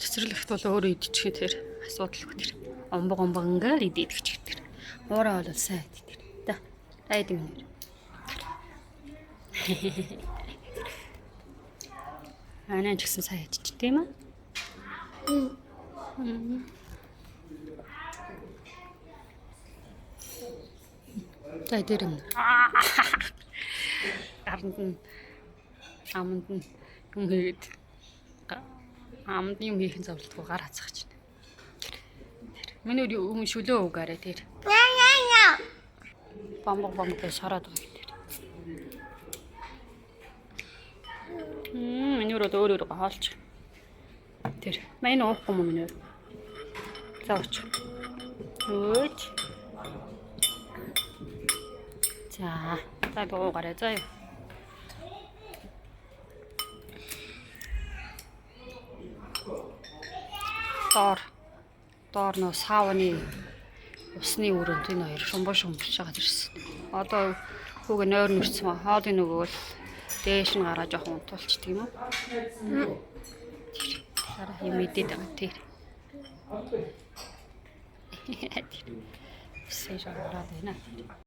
Цэцэрлэгт бол өөрөө идчихээ тэр асуудалгүй тэр. Омбог ингээл идэх тэр. Уураа бол сайн тэр. Та айд юм нэр. Анаа ч гэсэн сайн идчих тийм үү? За дээр юм. Гаранд нь аманд нь юм хийгээд аманд юм хийхин зовлтгүй гар хацах чинь. Миний юм шүлөө угаарэ тэр. Бамбог гэж шараад байгаа юм тэр. Миний өөрөө хаалч. Тэр. Манай уухгүй юм миний. За оч. Өөч. За, та дуугараа заяа. Доор нөө савны усны өрөөнд энэ хоёр шумбаш шагаад ирсэн. Одоо хүүгээ нойр нүрсэн ба хоолын нөгөө бол дээш нь гараа жоохон унтуулчих тийм үү? Хараа юм идээд байгаа тэр. Сэжээ гараад байна.